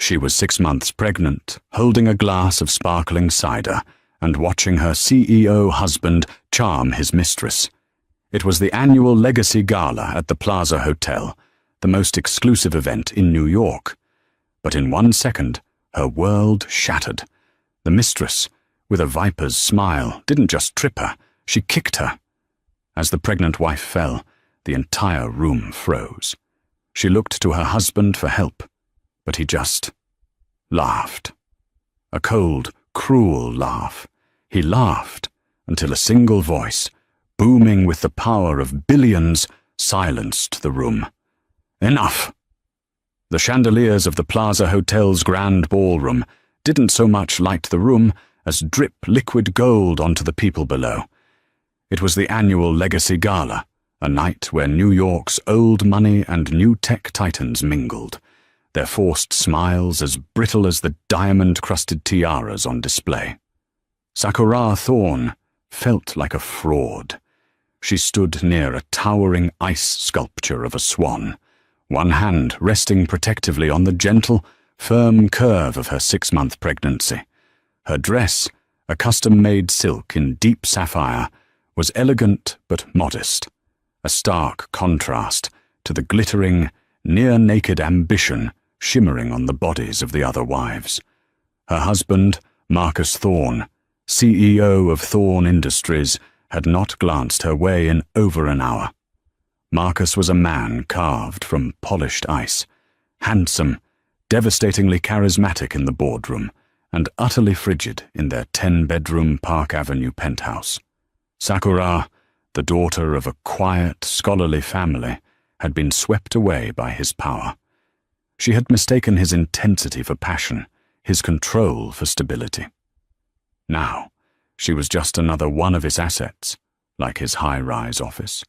She was 6 months pregnant, holding a glass of sparkling cider and watching her CEO husband charm his mistress. It was the annual Legacy Gala at the Plaza Hotel, the most exclusive event in New York. But in 1 second, her world shattered. The mistress, with a viper's smile, didn't just trip her, she kicked her. As the pregnant wife fell, the entire room froze. She looked to her husband for help, but he just laughed. A cold, cruel laugh. He laughed until a single voice, booming with the power of billions, silenced the room. Enough! The chandeliers of the Plaza Hotel's grand ballroom didn't so much light the room as drip liquid gold onto the people below. It was the annual Legacy Gala, a night where New York's old money and new tech titans mingled, their forced smiles as brittle as the diamond-crusted tiaras on display. Sakura Thorne felt like a fraud. She stood near a towering ice sculpture of a swan, one hand resting protectively on the gentle, firm curve of her 6-month pregnancy. Her dress, a custom-made silk in deep sapphire, was elegant but modest, a stark contrast to the glittering, near-naked ambition shimmering on the bodies of the other wives. Her husband, Marcus Thorne, CEO of Thorne Industries, had not glanced her way in over an hour. Marcus was a man carved from polished ice, handsome, devastatingly charismatic in the boardroom, and utterly frigid in their 10-bedroom Park Avenue penthouse. Sakura, the daughter of a quiet, scholarly family, had been swept away by his power. She had mistaken his intensity for passion, his control for stability. Now, she was just another one of his assets, like his high-rise office,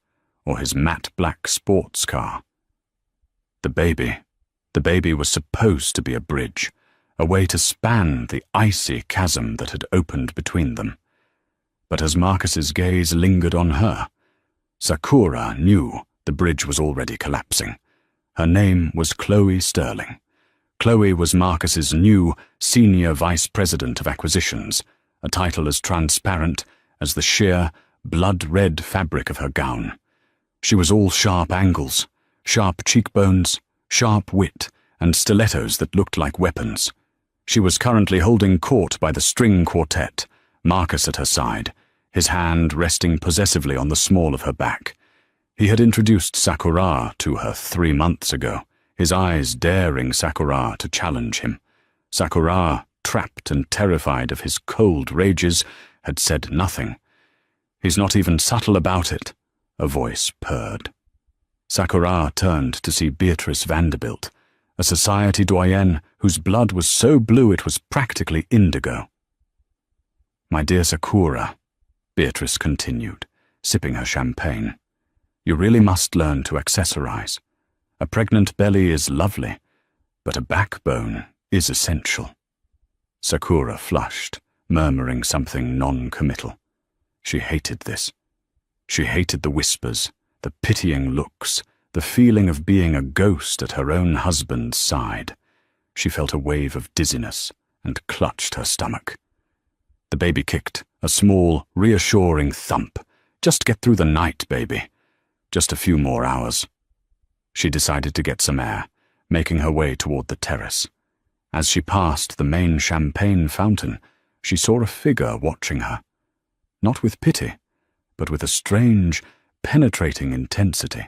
or his matte black sports car. The baby was supposed to be a bridge, a way to span the icy chasm that had opened between them. But as Marcus's gaze lingered on her, Sakura knew the bridge was already collapsing. Her name was Chloe Sterling. Chloe was Marcus's new Senior Vice President of Acquisitions, a title as transparent as the sheer, blood-red fabric of her gown. She was all sharp angles, sharp cheekbones, sharp wit, and stilettos that looked like weapons. She was currently holding court by the string quartet, Marcus at her side, his hand resting possessively on the small of her back. He had introduced Sakura to her 3 months ago, his eyes daring Sakura to challenge him. Sakura, trapped and terrified of his cold rages, had said nothing. "He's not even subtle about it," a voice purred. Sakura turned to see Beatrice Vanderbilt, a society doyenne whose blood was so blue it was practically indigo. "My dear Sakura," Beatrice continued, sipping her champagne, "you really must learn to accessorize. A pregnant belly is lovely, but a backbone is essential." Sakura flushed, murmuring something non-committal. She hated this. She hated the whispers, the pitying looks, the feeling of being a ghost at her own husband's side. She felt a wave of dizziness and clutched her stomach. The baby kicked, a small, reassuring thump. "Just get through the night, baby. Just a few more hours." She decided to get some air, making her way toward the terrace. As she passed the main champagne fountain, she saw a figure watching her. Not with pity, but with a strange, penetrating intensity.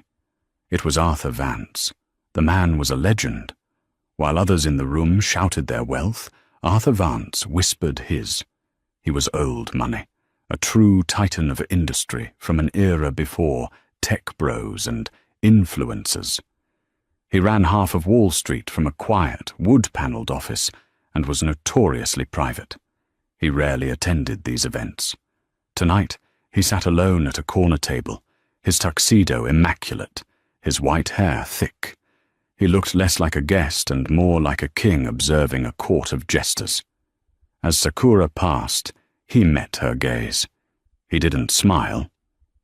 It was Arthur Vance. The man was a legend. While others in the room shouted their wealth, Arthur Vance whispered his. He was old money, a true titan of industry from an era before tech bros and influencers. He ran half of Wall Street from a quiet, wood-paneled office and was notoriously private. He rarely attended these events. Tonight, he sat alone at a corner table, his tuxedo immaculate, his white hair thick. He looked less like a guest and more like a king observing a court of jesters. As Sakura passed, he met her gaze. He didn't smile.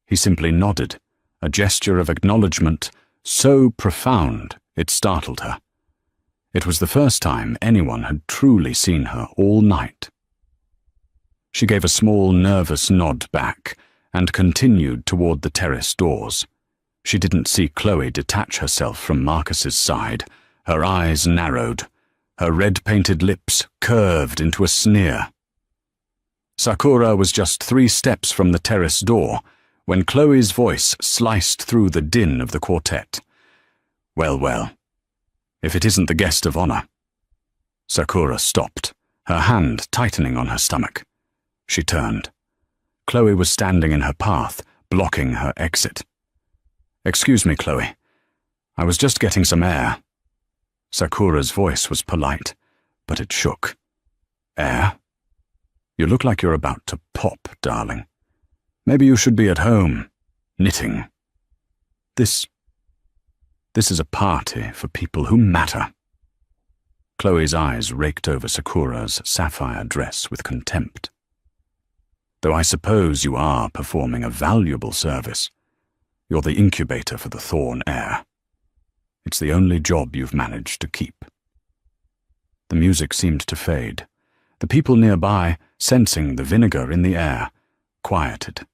He simply nodded, a gesture of acknowledgement so profound it startled her. It was the first time anyone had truly seen her all night. She gave a small, nervous nod back and continued toward the terrace doors. She didn't see Chloe detach herself from Marcus's side. Her eyes narrowed. Her red-painted lips curved into a sneer. Sakura was just 3 steps from the terrace door when Chloe's voice sliced through the din of the quartet. "Well, well, if it isn't the guest of honor." Sakura stopped, her hand tightening on her stomach. She turned. Chloe was standing in her path, blocking her exit. "Excuse me, Chloe. I was just getting some air." Sakura's voice was polite, but it shook. "Air? You look like you're about to pop, darling. Maybe you should be at home, knitting. This is a party for people who matter." Chloe's eyes raked over Sakura's sapphire dress with contempt. "Though I suppose you are performing a valuable service. You're the incubator for the Thorn heir. It's the only job you've managed to keep." The music seemed to fade. The people nearby, sensing the vinegar in the air, quieted.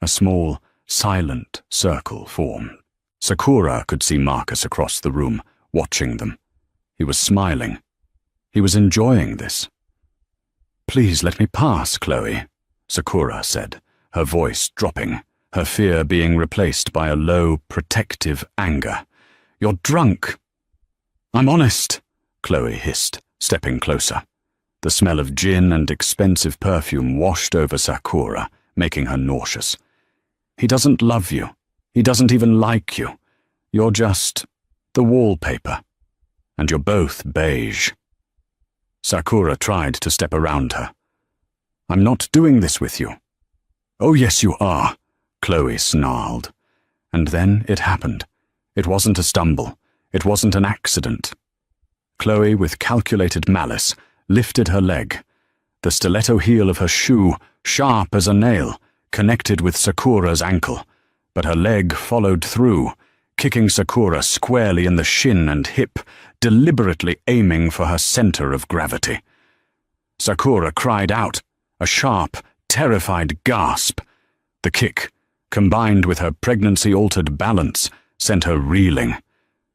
A small, silent circle formed. Sakura could see Marcus across the room, watching them. He was smiling. He was enjoying this. "Please let me pass, Chloe," Sakura said, her voice dropping, her fear being replaced by a low, protective anger. "You're drunk." "I'm honest," Chloe hissed, stepping closer. The smell of gin and expensive perfume washed over Sakura, making her nauseous. "He doesn't love you. He doesn't even like you. You're just the wallpaper. And you're both beige." Sakura tried to step around her. "I'm not doing this with you." "Oh, yes, you are," Chloe snarled. And then it happened. It wasn't a stumble. It wasn't an accident. Chloe, with calculated malice, lifted her leg. The stiletto heel of her shoe, sharp as a nail, connected with Sakura's ankle, but her leg followed through, kicking Sakura squarely in the shin and hip, deliberately aiming for her center of gravity. Sakura cried out, a sharp, terrified gasp. The kick, combined with her pregnancy-altered balance, sent her reeling.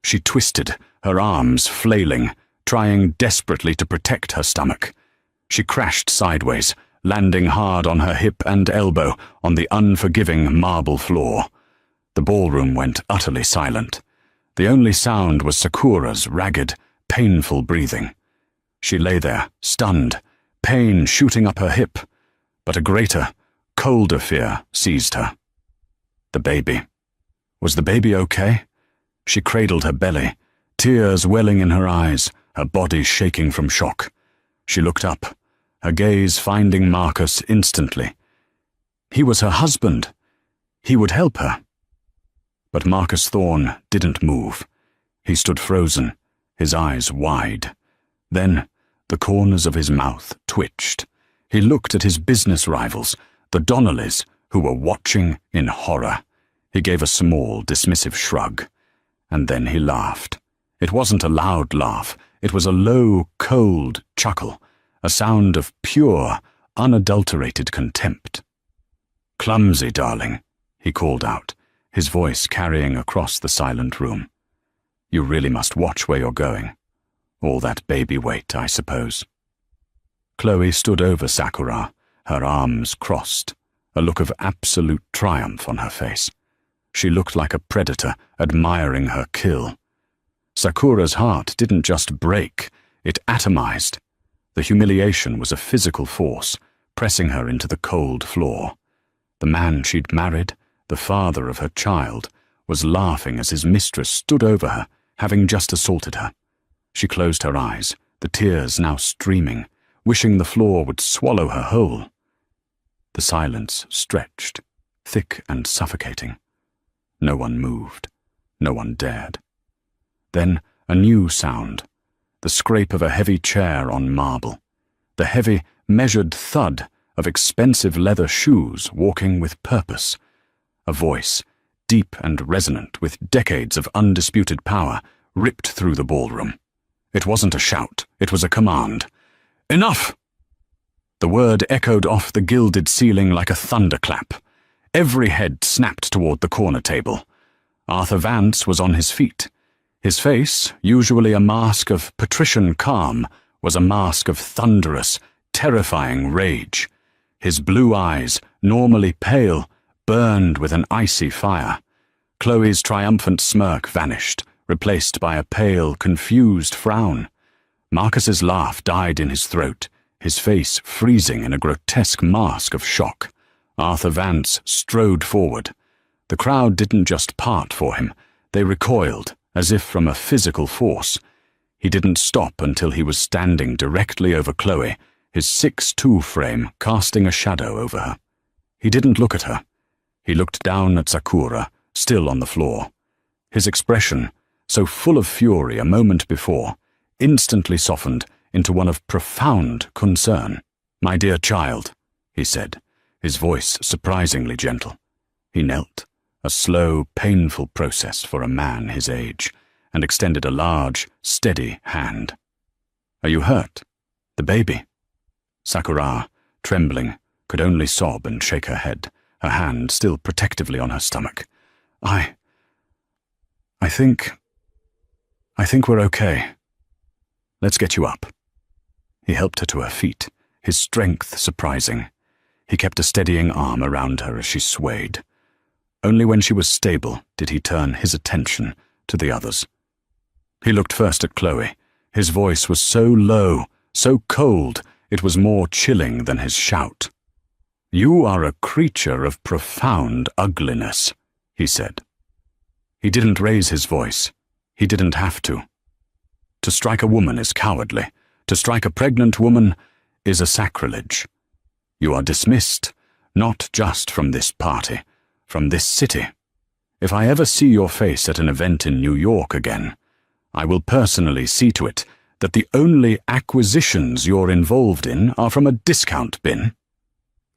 She twisted, her arms flailing, trying desperately to protect her stomach. She crashed sideways, landing hard on her hip and elbow on the unforgiving marble floor. The ballroom went utterly silent. The only sound was Sakura's ragged, painful breathing. She lay there, stunned, pain shooting up her hip, but a greater, colder fear seized her. The baby. Was the baby okay? She cradled her belly, tears welling in her eyes, her body shaking from shock. She looked up, her gaze finding Marcus instantly. He was her husband. He would help her. But Marcus Thorne didn't move. He stood frozen, his eyes wide. Then the corners of his mouth twitched. He looked at his business rivals, the Donnellys, who were watching in horror. He gave a small, dismissive shrug. And then he laughed. It wasn't a loud laugh. It was a low, cold chuckle, a sound of pure, unadulterated contempt. "Clumsy, darling," he called out, his voice carrying across the silent room. "You really must watch where you're going. All that baby weight, I suppose." Chloe stood over Sakura, her arms crossed, a look of absolute triumph on her face. She looked like a predator admiring her kill. Sakura's heart didn't just break, it atomized. The humiliation was a physical force, pressing her into the cold floor. The man she'd married, the father of her child, was laughing as his mistress stood over her, having just assaulted her. She closed her eyes, the tears now streaming, wishing the floor would swallow her whole. The silence stretched, thick and suffocating. No one moved. No one dared. Then a new sound, the scrape of a heavy chair on marble, the heavy, measured thud of expensive leather shoes walking with purpose. A voice, deep and resonant with decades of undisputed power, ripped through the ballroom. It wasn't a shout, it was a command. "Enough!" The word echoed off the gilded ceiling like a thunderclap. Every head snapped toward the corner table. Arthur Vance was on his feet. His face, usually a mask of patrician calm, was a mask of thunderous, terrifying rage. His blue eyes, normally pale, burned with an icy fire. Chloe's triumphant smirk vanished, replaced by a pale, confused frown. Marcus's laugh died in his throat, his face freezing in a grotesque mask of shock. Arthur Vance strode forward. The crowd didn't just part for him, they recoiled, as if from a physical force. He didn't stop until he was standing directly over Chloe, his 6'2" frame casting a shadow over her. He didn't look at her. He looked down at Sakura, still on the floor. His expression, so full of fury a moment before, instantly softened into one of profound concern. "My dear child," he said, his voice surprisingly gentle. He knelt, a slow, painful process for a man his age, and extended a large, steady hand. "Are you hurt? The baby?" Sakura, trembling, could only sob and shake her head, her hand still protectively on her stomach. I think we're okay. Let's get you up." He helped her to her feet, his strength surprising. He kept a steadying arm around her as she swayed. Only when she was stable did he turn his attention to the others. He looked first at Chloe. His voice was so low, so cold, it was more chilling than his shout. "You are a creature of profound ugliness," he said. He didn't raise his voice. He didn't have to. To strike a woman is cowardly. To strike a pregnant woman is a sacrilege. You are dismissed, not just from this party, from this city. If I ever see your face at an event in New York again, I will personally see to it that the only acquisitions you're involved in are from a discount bin."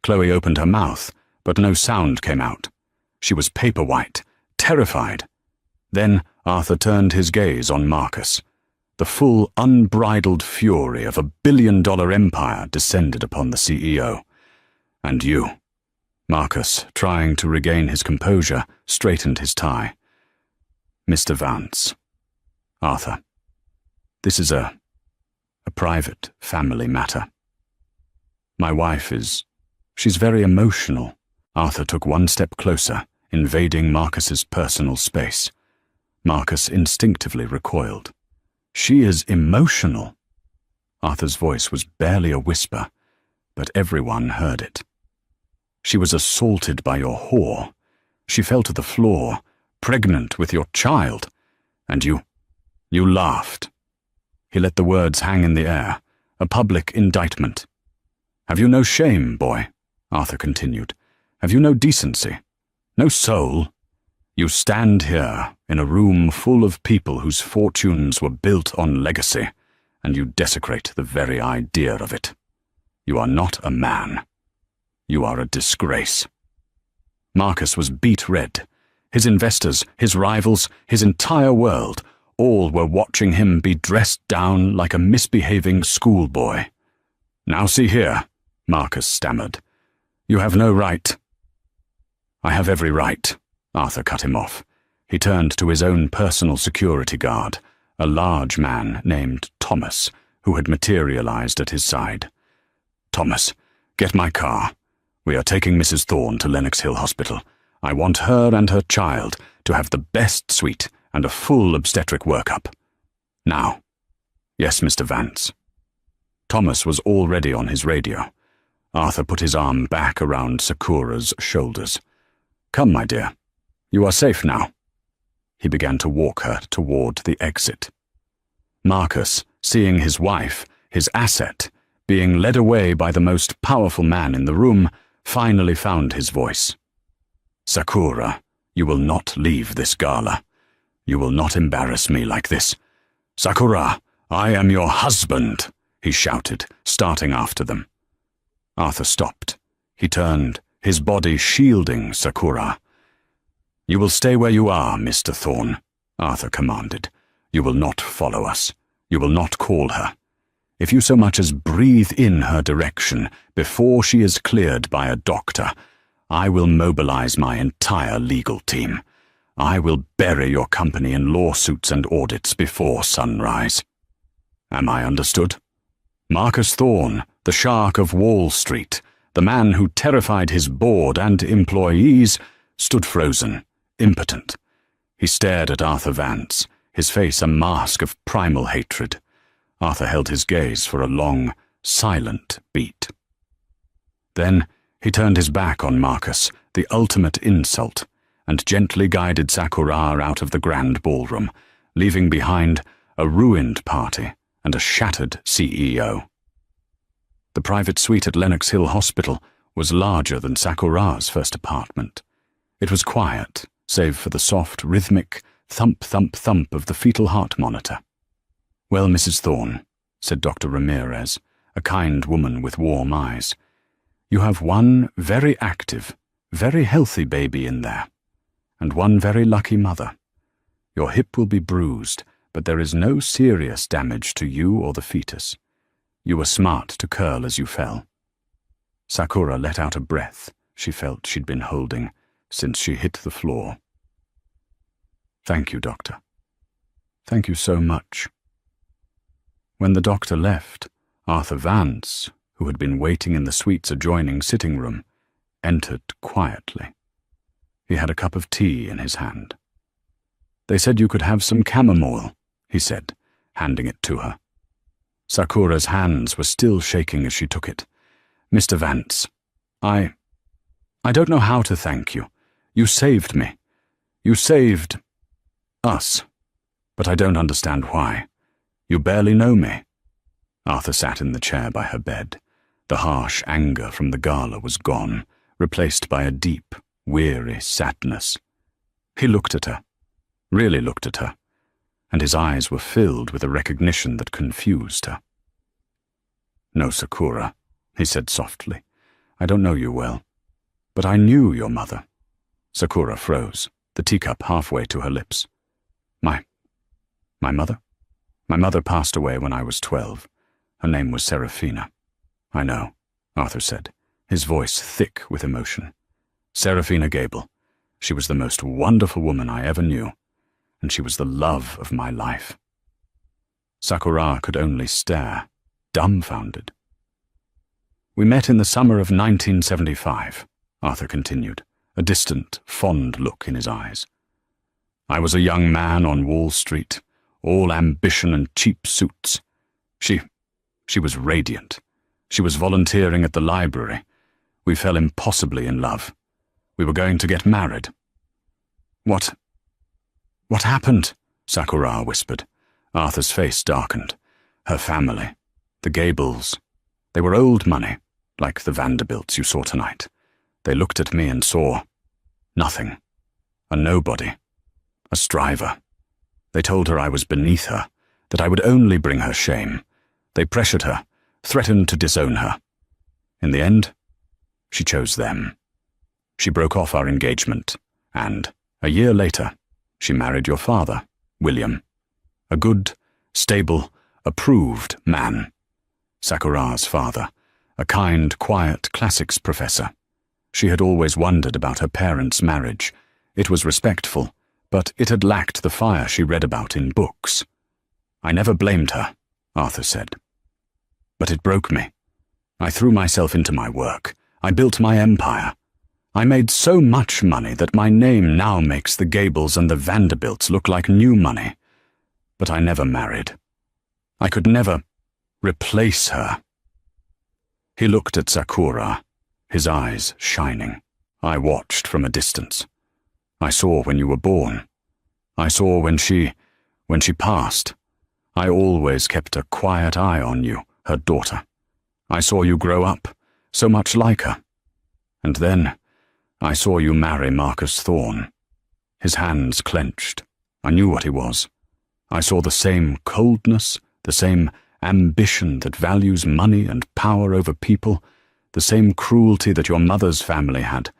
Chloe opened her mouth, but no sound came out. She was paper white, terrified. Then Arthur turned his gaze on Marcus. The full, unbridled fury of $1 billion empire descended upon the CEO. "And you." Marcus, trying to regain his composure, straightened his tie. "Mr. Vance. Arthur. This is a private family matter. My wife she's very emotional." Arthur took one step closer, invading Marcus's personal space. Marcus instinctively recoiled. "She is emotional." Arthur's voice was barely a whisper, but everyone heard it. "She was assaulted by your whore. She fell to the floor, pregnant with your child, and you laughed." He let the words hang in the air, a public indictment. "Have you no shame, boy?" Arthur continued. "Have you no decency? No soul? You stand here in a room full of people whose fortunes were built on legacy, and you desecrate the very idea of it. You are not a man. You are a disgrace." Marcus was beet red. His investors, his rivals, his entire world, all were watching him be dressed down like a misbehaving schoolboy. "Now see here," Marcus stammered. "You have no right." "I have every right," Arthur cut him off. He turned to his own personal security guard, a large man named Thomas, who had materialized at his side. "Thomas, get my car. We are taking Mrs. Thorne to Lenox Hill Hospital. I want her and her child to have the best suite and a full obstetric workup. Now." "Yes, Mr. Vance." Thomas was already on his radio. Arthur put his arm back around Sakura's shoulders. "Come, my dear. You are safe now." He began to walk her toward the exit. Marcus, seeing his wife, his asset, being led away by the most powerful man in the room, finally found his voice. "Sakura, you will not leave this gala. You will not embarrass me like this. Sakura, I am your husband," he shouted, starting after them. Arthur stopped. He turned, his body shielding Sakura. "You will stay where you are, Mr. Thorne," Arthur commanded. "You will not follow us. You will not call her. If you so much as breathe in her direction before she is cleared by a doctor, I will mobilize my entire legal team. I will bury your company in lawsuits and audits before sunrise. Am I understood? Marcus Thorne, the shark of Wall Street, the man who terrified his board and employees, stood frozen, impotent. He stared at Arthur Vance, his face a mask of primal hatred. Arthur held his gaze for a long, silent beat. Then he turned his back on Marcus, the ultimate insult, and gently guided Sakura out of the grand ballroom, leaving behind a ruined party and a shattered CEO. The private suite at Lenox Hill Hospital was larger than Sakura's first apartment. It was quiet, save for the soft, rhythmic thump-thump-thump of the fetal heart monitor. "Well, Mrs. Thorne," said Dr. Ramirez, a kind woman with warm eyes, "you have one very active, very healthy baby in there, and one very lucky mother. Your hip will be bruised, but there is no serious damage to you or the fetus. You were smart to curl as you fell." Sakura let out a breath she felt she'd been holding since she hit the floor. "Thank you, Doctor. Thank you so much." When the doctor left, Arthur Vance, who had been waiting in the suite's adjoining sitting room, entered quietly. He had a cup of tea in his hand. "They said you could have some chamomile," he said, handing it to her. Sakura's hands were still shaking as she took it. "Mr. Vance, I don't know how to thank you. You saved me. You saved us. But I don't understand why. You barely know me." Arthur sat in the chair by her bed. The harsh anger from the gala was gone, replaced by a deep, weary sadness. He looked at her, really looked at her, and his eyes were filled with a recognition that confused her. "No, Sakura," he said softly. "I don't know you well, but I knew your mother." Sakura froze, the teacup halfway to her lips. My mother? My mother passed away when I was 12. Her name was Serafina." "I know," Arthur said, his voice thick with emotion. "Serafina Gable. She was the most wonderful woman I ever knew, and she was the love of my life." Sakura could only stare, dumbfounded. "We met in the summer of 1975, Arthur continued, a distant, fond look in his eyes. "I was a young man on Wall Street, all ambition and cheap suits. She was radiant. She was volunteering at the library. We fell impossibly in love. We were going to get married." What happened?" Sakura whispered. Arthur's face darkened. "Her family, the Gables, they were old money, like the Vanderbilts you saw tonight. They looked at me and saw nothing, a nobody, a striver. They told her I was beneath her, that I would only bring her shame. They pressured her, threatened to disown her. In the end, she chose them. She broke off our engagement, and, a year later, she married your father, William. A good, stable, approved man. Sakura's father, a kind, quiet classics professor. She had always wondered about her parents' marriage. It was respectful, but it had lacked the fire she read about in books. "I never blamed her," Arthur said. "But it broke me. I threw myself into my work. I built my empire. I made so much money that my name now makes the Gables and the Vanderbilts look like new money. But I never married. I could never replace her." He looked at Sakura, his eyes shining. "I watched from a distance. I saw when you were born. I saw when she passed. I always kept a quiet eye on you, her daughter. I saw you grow up, so much like her. And then I saw you marry Marcus Thorne." His hands clenched. I knew what he was. I saw the same coldness, the same ambition that values money and power over people, the same cruelty that your mother's family had.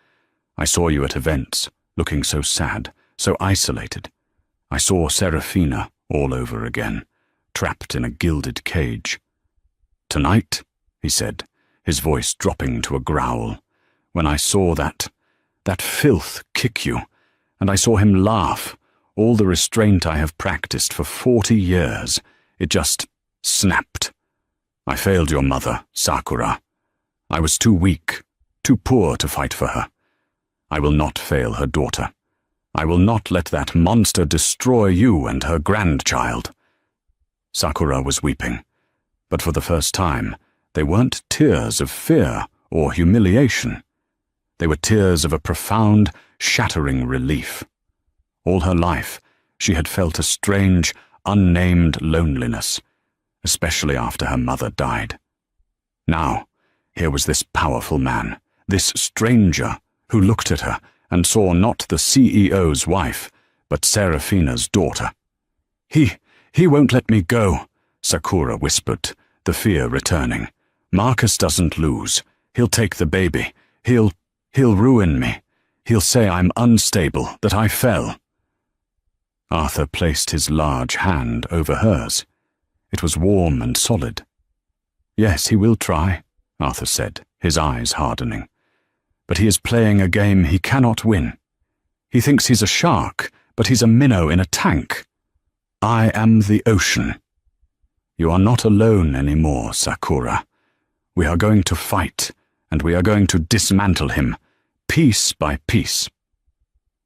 I saw you at events, looking so sad, so isolated. I saw Serafina all over again, trapped in a gilded cage. "Tonight," he said, his voice dropping to a growl, "when I saw that filth kick you, and I saw him laugh, all the restraint I have practiced for 40 years, it just snapped. I failed your mother, Sakura. I was too weak, too poor to fight for her. I will not fail her daughter. I will not let that monster destroy you and her grandchild." Sakura was weeping, but for the first time, they weren't tears of fear or humiliation. They were tears of a profound, shattering relief. All her life, she had felt a strange, unnamed loneliness, especially after her mother died. Now, here was this powerful man, this stranger, who looked at her and saw not the CEO's wife, but Serafina's daughter. He won't let me go," Sakura whispered, the fear returning. "Marcus doesn't lose. He'll take the baby. He'll ruin me. He'll say I'm unstable, that I fell." Arthur placed his large hand over hers. It was warm and solid. "Yes, he will try," Arthur said, his eyes hardening. "But he is playing a game he cannot win. He thinks he's a shark, but he's a minnow in a tank. I am the ocean. You are not alone anymore, Sakura. We are going to fight, and we are going to dismantle him, piece by piece."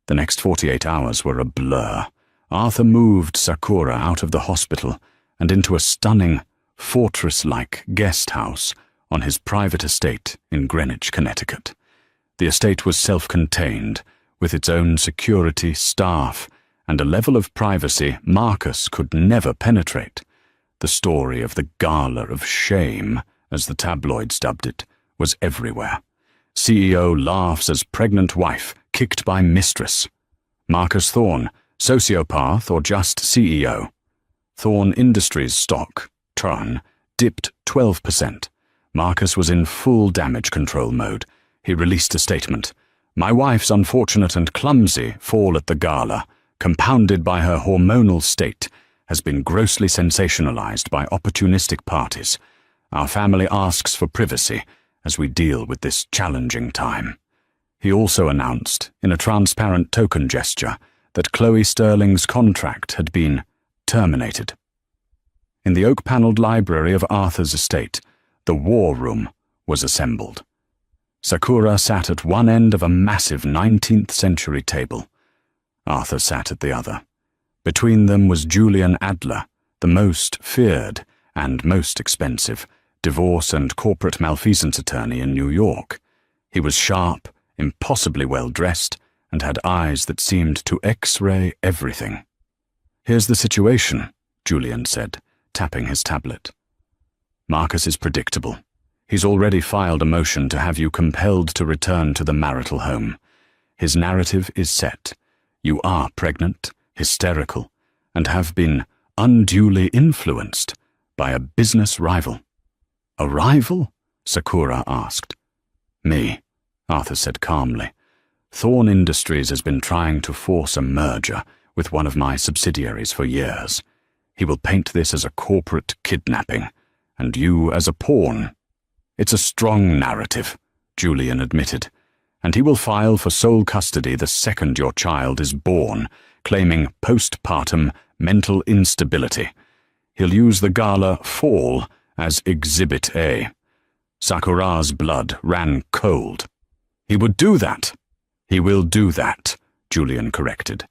The next 48 hours were a blur. Arthur moved Sakura out of the hospital and into a stunning, fortress-like guest house on his private estate in Greenwich, Connecticut. The estate was self-contained, with its own security, staff, and a level of privacy Marcus could never penetrate. The story of the gala of shame, as the tabloids dubbed it, was everywhere. CEO laughs as pregnant wife kicked by mistress. Marcus Thorne, sociopath or just CEO. Thorne Industries stock, turn, dipped 12%. Marcus was in full damage control mode. He released a statement. "My wife's unfortunate and clumsy fall at the gala, compounded by her hormonal state, has been grossly sensationalized by opportunistic parties. Our family asks for privacy as we deal with this challenging time." He also announced, in a transparent token gesture, that Chloe Sterling's contract had been terminated. In the oak-paneled library of Arthur's estate, the war room was assembled. Sakura sat at one end of a massive 19th-century table. Arthur sat at the other. Between them was Julian Adler, the most feared and most expensive divorce and corporate malfeasance attorney in New York. He was sharp, impossibly well-dressed, and had eyes that seemed to X-ray everything. "Here's the situation," Julian said, tapping his tablet. "Marcus is predictable. He's already filed a motion to have you compelled to return to the marital home. His narrative is set. You are pregnant, hysterical, and have been unduly influenced by a business rival." "A rival?" Sakura asked. "Me," Arthur said calmly. "Thorne Industries has been trying to force a merger with one of my subsidiaries for years. He will paint this as a corporate kidnapping, and you as a pawn. It's a strong narrative," Julian admitted, "and he will file for sole custody the second your child is born, claiming postpartum mental instability. He'll use the gala fall as Exhibit A." Sakura's blood ran cold. "He would do that." "He will do that," Julian corrected.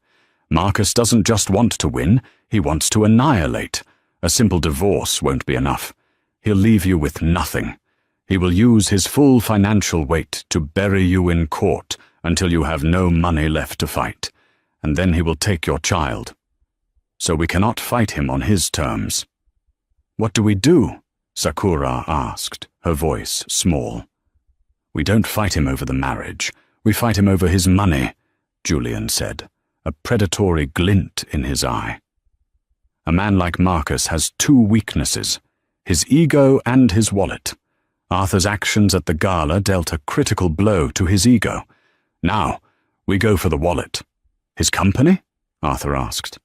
"Marcus doesn't just want to win, he wants to annihilate. A simple divorce won't be enough. He'll leave you with nothing. He will use his full financial weight to bury you in court until you have no money left to fight, and then he will take your child. So we cannot fight him on his terms." "What do we do?" Sakura asked, her voice small. "We don't fight him over the marriage. We fight him over his money," Julian said, a predatory glint in his eye. "A man like Marcus has two weaknesses, his ego and his wallet. Arthur's actions at the gala dealt a critical blow to his ego. Now, we go for the wallet." "His company?" Arthur asked.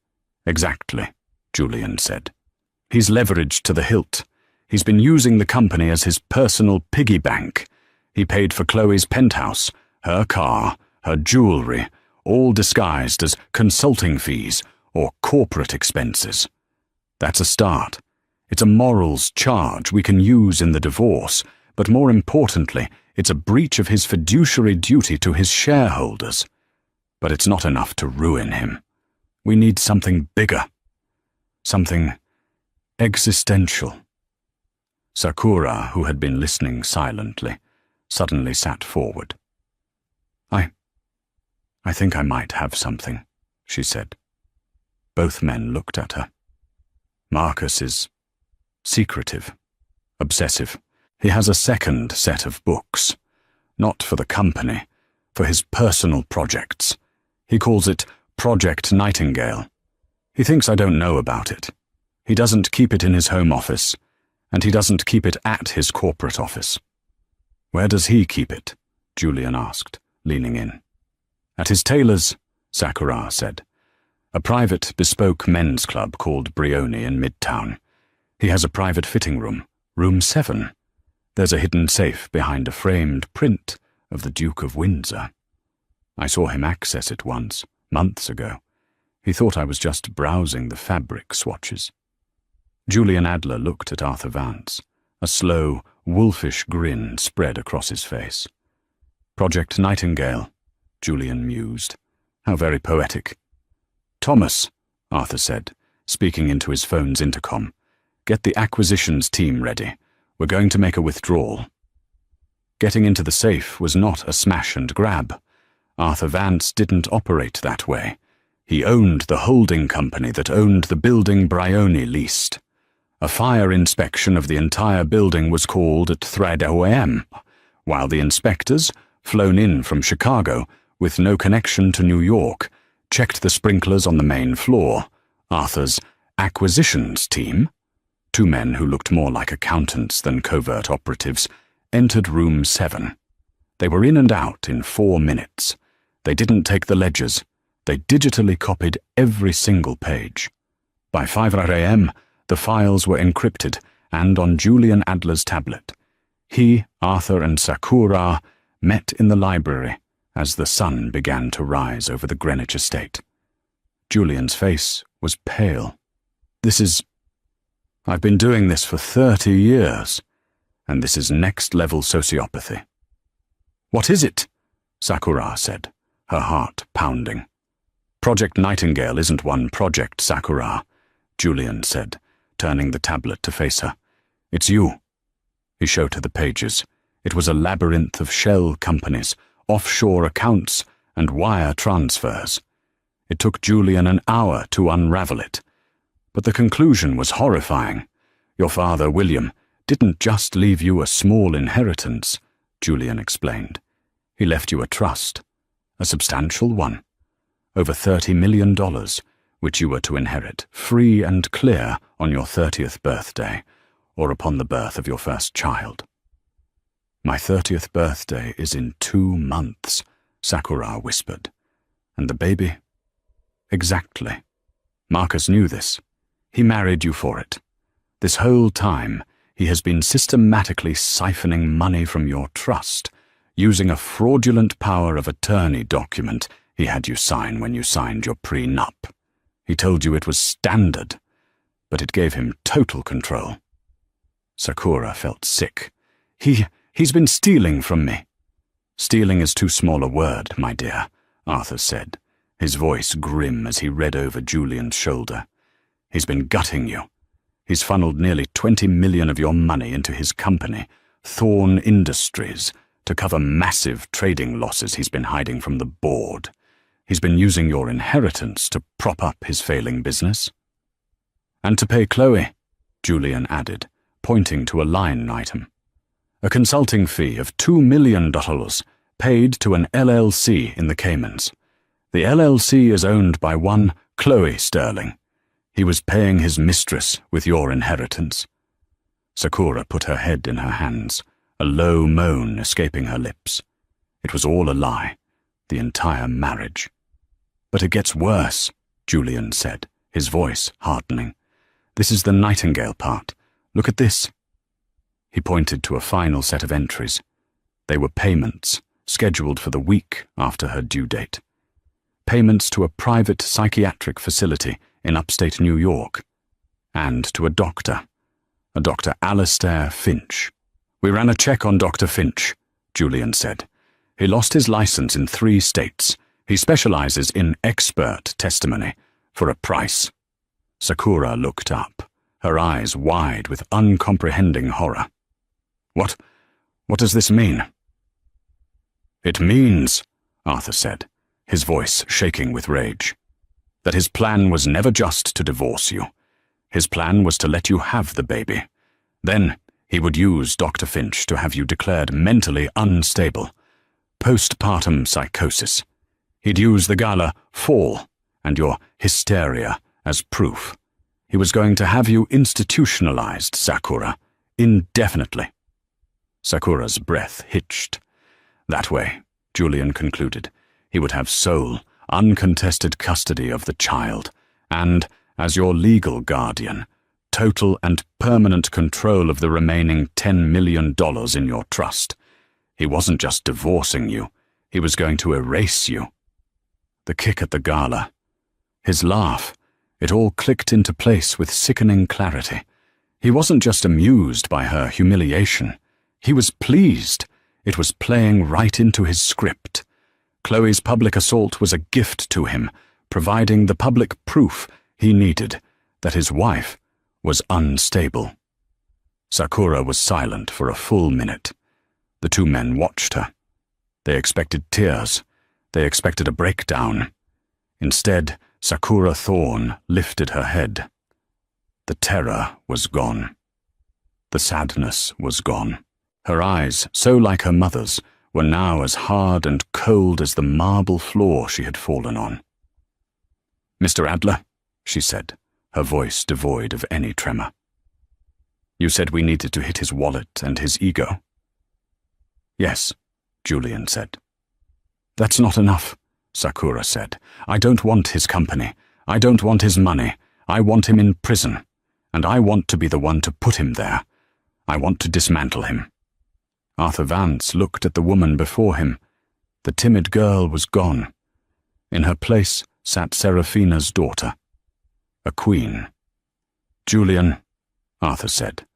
"Exactly," Julian said. He's leveraged to the hilt. He's been using the company as his personal piggy bank. He paid for Chloe's penthouse, her car, her jewelry, all disguised as consulting fees or corporate expenses. That's a start. It's a morals charge we can use in the divorce, but more importantly, it's a breach of his fiduciary duty to his shareholders. But it's not enough to ruin him. We need something bigger. Something existential. Sakura, who had been listening silently, suddenly sat forward. I think I might have something, she said. Both men looked at her. Marcus is secretive, obsessive. He has a second set of books, not for the company, for his personal projects. He calls it Project Nightingale. He thinks I don't know about it. He doesn't keep it in his home office, and he doesn't keep it at his corporate office. Where does he keep it? Julian asked, leaning in. At his tailor's, Sakura said. A private, bespoke men's club called Brioni in Midtown. He has a private fitting room, room 7. There's a hidden safe behind a framed print of the Duke of Windsor. I saw him access it once, months ago. He thought I was just browsing the fabric swatches. Julian Adler looked at Arthur Vance. A slow, wolfish grin spread across his face. Project Nightingale, Julian mused. How very poetic. Thomas, Arthur said, speaking into his phone's intercom. Get the acquisitions team ready. We're going to make a withdrawal. Getting into the safe was not a smash and grab. Arthur Vance didn't operate that way. He owned the holding company that owned the building Brioni leased. A fire inspection of the entire building was called at 3 a.m., while the inspectors, flown in from Chicago, with no connection to New York, checked the sprinklers on the main floor. Arthur's acquisitions team, 2 men who looked more like accountants than covert operatives, entered room 7. They were in and out in 4 minutes. They didn't take the ledgers. They digitally copied every single page. By 5 a.m., the files were encrypted and on Julian Adler's tablet. He, Arthur, and Sakura met in the library as the sun began to rise over the Greenwich estate. Julian's face was pale. I've been doing this for 30 years, and this is next-level sociopathy. What is it? Sakura said, her heart pounding. Project Nightingale isn't one project, Sakura, Julian said, turning the tablet to face her. It's you. He showed her the pages. It was a labyrinth of shell companies, offshore accounts, and wire transfers. It took Julian an hour to unravel it. But the conclusion was horrifying. Your father, William, didn't just leave you a small inheritance, Julian explained. He left you a trust, a substantial one. Over $30 million, which you were to inherit, free and clear on your 30th birthday, or upon the birth of your first child. My 30th birthday is in 2 months, Sakura whispered. And the baby? Exactly. Marcus knew this. He married you for it. This whole time, he has been systematically siphoning money from your trust, using a fraudulent power of attorney document he had you sign when you signed your prenup. He told you it was standard, but it gave him total control. Sakura felt sick. He's been stealing from me. Stealing is too small a word, my dear, Arthur said, his voice grim as he read over Julian's shoulder. He's been gutting you. He's funneled nearly 20 million of your money into his company, Thorn Industries, to cover massive trading losses he's been hiding from the board. He's been using your inheritance to prop up his failing business. And to pay Chloe, Julian added, pointing to a line item. A consulting fee of $2 million paid to an LLC in the Caymans. The LLC is owned by one Chloe Sterling. He was paying his mistress with your inheritance. Sakura put her head in her hands, a low moan escaping her lips. It was all a lie, the entire marriage. But it gets worse, Julian said, his voice hardening. This is the nightingale part. Look at this." He pointed to a final set of entries. They were payments, scheduled for the week after her due date. Payments to a private psychiatric facility in upstate New York, and to a Dr. Alistair Finch. "We ran a check on Dr. Finch," Julian said. "He lost his license in 3 states. He specializes in expert testimony for a price." Sakura looked up, her eyes wide with uncomprehending horror. What does this mean?" "It means," Arthur said, his voice shaking with rage, "that his plan was never just to divorce you. His plan was to let you have the baby. Then he would use Dr. Finch to have you declared mentally unstable. Postpartum psychosis. He'd use the gala fall and your hysteria as proof. He was going to have you institutionalized, Sakura, indefinitely." Sakura's breath hitched. That way, Julian concluded, he would have sole, uncontested custody of the child, and, as your legal guardian, total and permanent control of the remaining $10 million in your trust. He wasn't just divorcing you, he was going to erase you. The kick at the gala, his laugh, it all clicked into place with sickening clarity. He wasn't just amused by her humiliation. He was pleased. It was playing right into his script. Chloe's public assault was a gift to him, providing the public proof he needed that his wife was unstable. Sakura was silent for a full minute. The 2 men watched her. They expected tears. They expected a breakdown. Instead, Sakura Thorne lifted her head. The terror was gone. The sadness was gone. Her eyes, so like her mother's, were now as hard and cold as the marble floor she had fallen on. "Mr. Adler," she said, her voice devoid of any tremor. "You said we needed to hit his wallet and his ego." "Yes," Julian said. "That's not enough," Sakura said. "I don't want his company. I don't want his money. I want him in prison. And I want to be the one to put him there. I want to dismantle him." Arthur Vance looked at the woman before him. The timid girl was gone. In her place sat Seraphina's daughter, a queen. "Julian," Arthur said,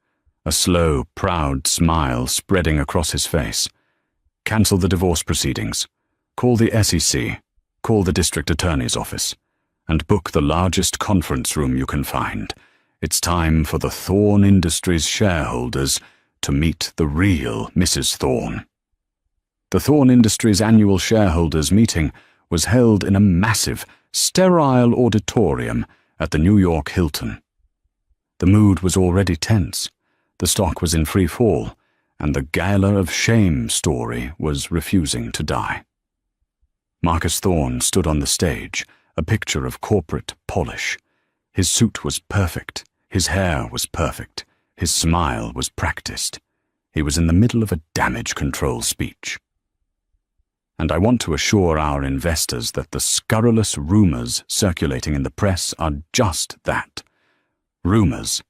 a slow, proud smile spreading across his face, "cancel the divorce proceedings. Call the SEC, call the district attorney's office, and book the largest conference room you can find. It's time for the Thorne Industries shareholders to meet the real Mrs. Thorne." The Thorne Industries annual shareholders meeting was held in a massive, sterile auditorium at the New York Hilton. The mood was already tense. The stock was in free fall, and the gala of shame story was refusing to die. Marcus Thorne stood on the stage, a picture of corporate polish. His suit was perfect, his hair was perfect, his smile was practiced. He was in the middle of a damage control speech. "And I want to assure our investors that the scurrilous rumors circulating in the press are just that. Rumors.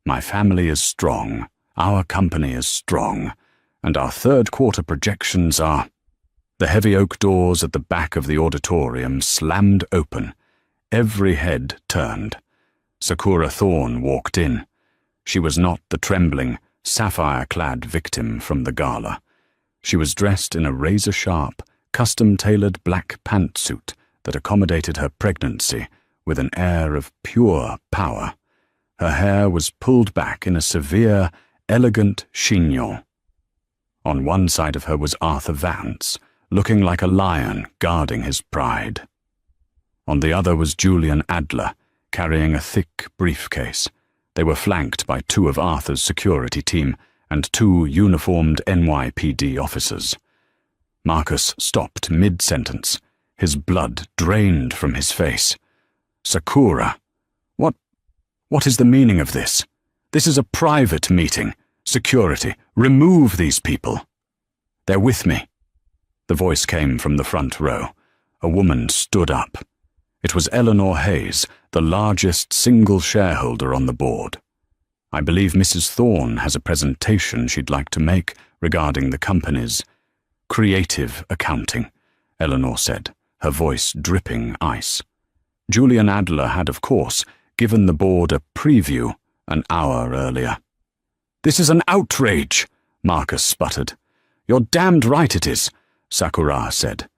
My family is strong, our company is strong, and our third-quarter projections are—" The heavy oak doors at the back of the auditorium slammed open. Every head turned. Sakura Thorne walked in. She was not the trembling, sapphire-clad victim from the gala. She was dressed in a razor-sharp, custom-tailored black pantsuit that accommodated her pregnancy with an air of pure power. Her hair was pulled back in a severe, elegant chignon. On one side of her was Arthur Vance, looking like a lion guarding his pride. On the other was Julian Adler, carrying a thick briefcase. They were flanked by 2 of Arthur's security team and 2 uniformed NYPD officers. Marcus stopped mid-sentence, his blood drained from his face. "Sakura, what is the meaning of this? This is a private meeting. Security, remove these people." "They're with me." The voice came from the front row. A woman stood up. It was Eleanor Hayes, the largest single shareholder on the board. I believe Mrs. Thorne has a presentation she'd like to make regarding the company's creative accounting, Eleanor said, her voice dripping ice. Julian Adler had, of course, given the board a preview an hour earlier. "This is an outrage," Marcus sputtered. "You're damned right it is," Sakura said.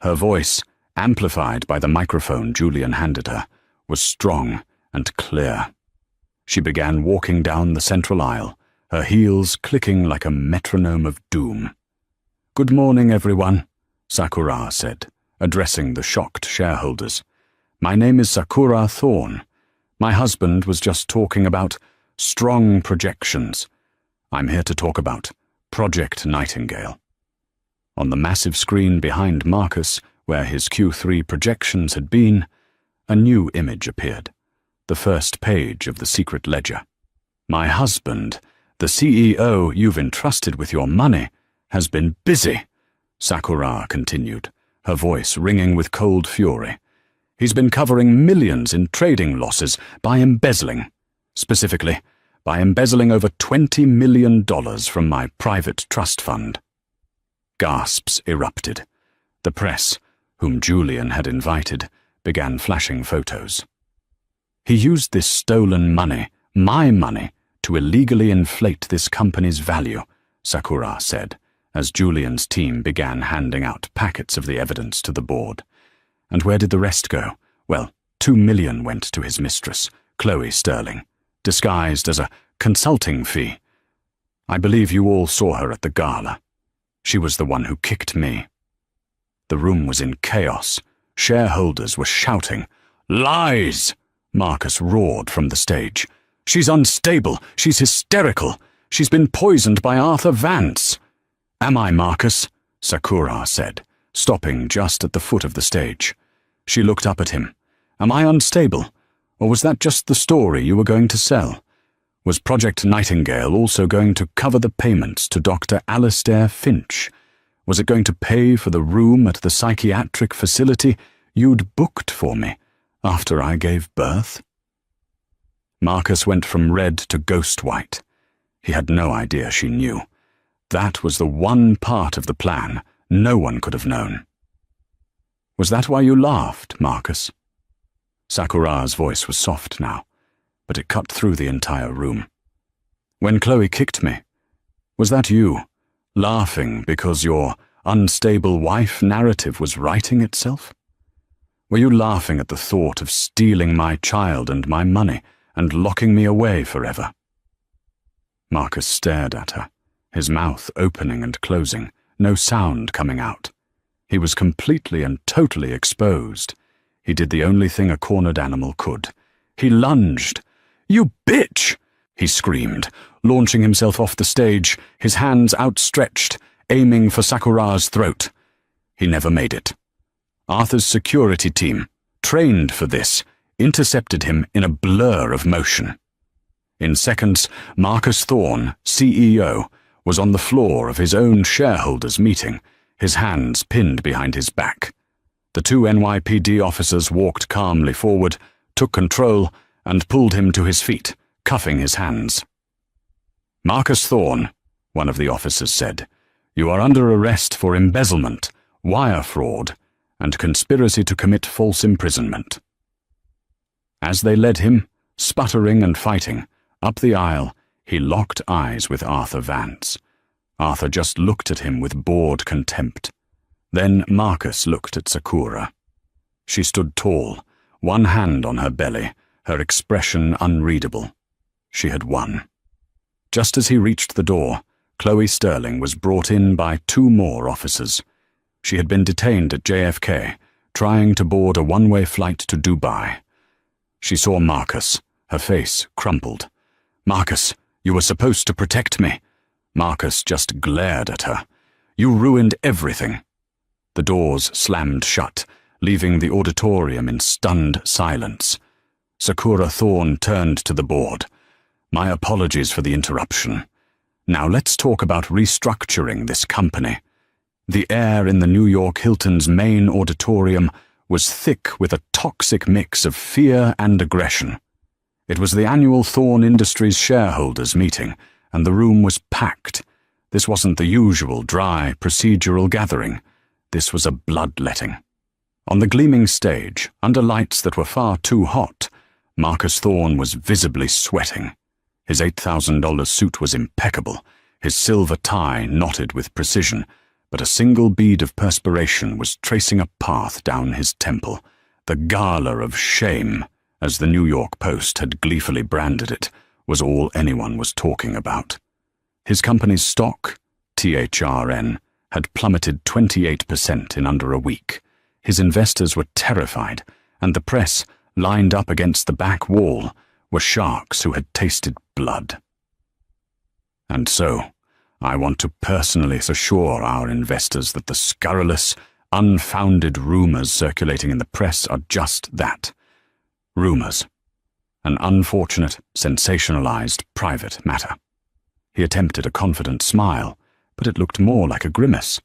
Her voice, amplified by the microphone Julian handed her, was strong and clear. She began walking down the central aisle, her heels clicking like a metronome of doom. "Good morning, everyone," Sakura said, addressing the shocked shareholders. "My name is Sakura Thorne. My husband was just talking about strong projections. I'm here to talk about Project Nightingale." On the massive screen behind Marcus, where his Q3 projections had been, a new image appeared, the first page of the secret ledger. "My husband, the CEO you've entrusted with your money, has been busy," Sakura continued, her voice ringing with cold fury. "He's been covering millions in trading losses by embezzling. Specifically, by embezzling over $20 million from my private trust fund." Gasps erupted. The press, whom Julian had invited, began flashing photos. "He used this stolen money, my money, to illegally inflate this company's value," Sakura said, as Julian's team began handing out packets of the evidence to the board. "And where did the rest go? Well, $2 million went to his mistress, Chloe Sterling, disguised as a consulting fee. I believe you all saw her at the gala. She was the one who kicked me." The room was in chaos. Shareholders were shouting. "Lies!" Marcus roared from the stage. "She's unstable. She's hysterical. She's been poisoned by Arthur Vance." "Am I, Marcus?" Sakura said, stopping just at the foot of the stage. She looked up at him. "Am I unstable? Or was that just the story you were going to sell? Was Project Nightingale also going to cover the payments to Dr. Alistair Finch? Was it going to pay for the room at the psychiatric facility you'd booked for me after I gave birth?" Marcus went from red to ghost white. He had no idea she knew. That was the one part of the plan no one could have known. "Was that why you laughed, Marcus?" Sakura's voice was soft now, but it cut through the entire room. "When Chloe kicked me, was that you, laughing because your unstable wife narrative was writing itself? Were you laughing at the thought of stealing my child and my money and locking me away forever?" Marcus stared at her, his mouth opening and closing, no sound coming out. He was completely and totally exposed. He did the only thing a cornered animal could. He lunged. "You bitch!" he screamed, launching himself off the stage, his hands outstretched, aiming for Sakura's throat. He never made it. Arthur's security team, trained for this, intercepted him in a blur of motion. In seconds, Marcus Thorne, CEO, was on the floor of his own shareholders' meeting, his hands pinned behind his back. The two NYPD officers walked calmly forward, took control, and pulled him to his feet, cuffing his hands. "Marcus Thorne," one of the officers said, "you are under arrest for embezzlement, wire fraud, and conspiracy to commit false imprisonment." As they led him, sputtering and fighting, up the aisle, he locked eyes with Arthur Vance. Arthur just looked at him with bored contempt. Then Marcus looked at Sakura. She stood tall, one hand on her belly, her expression unreadable. She had won. Just as he reached the door, Chloe Sterling was brought in by two more officers. She had been detained at JFK, trying to board a one-way flight to Dubai. She saw Marcus, her face crumpled. "Marcus, you were supposed to protect me." Marcus just glared at her. "You ruined everything." The doors slammed shut, leaving the auditorium in stunned silence. Sakura Thorne turned to the board. "My apologies for the interruption. Now let's talk about restructuring this company. The air in the New York Hilton's main auditorium was thick with a toxic mix of fear and aggression. It was the annual Thorn Industries shareholders' meeting, and the room was packed. This wasn't the usual dry, procedural gathering. This was a bloodletting. On the gleaming stage, under lights that were far too hot, Marcus Thorn was visibly sweating. His $8,000 suit was impeccable, his silver tie knotted with precision, but a single bead of perspiration was tracing a path down his temple. The gala of shame, as the New York Post had gleefully branded it, was all anyone was talking about. His company's stock, THRN, had plummeted 28% in under a week. His investors were terrified, and the press, lined up against the back wall, were sharks who had tasted blood. And so, I want to personally assure our investors that the scurrilous, unfounded rumors circulating in the press are just that. Rumors. An unfortunate, sensationalized private matter. He attempted a confident smile, but it looked more like a grimace.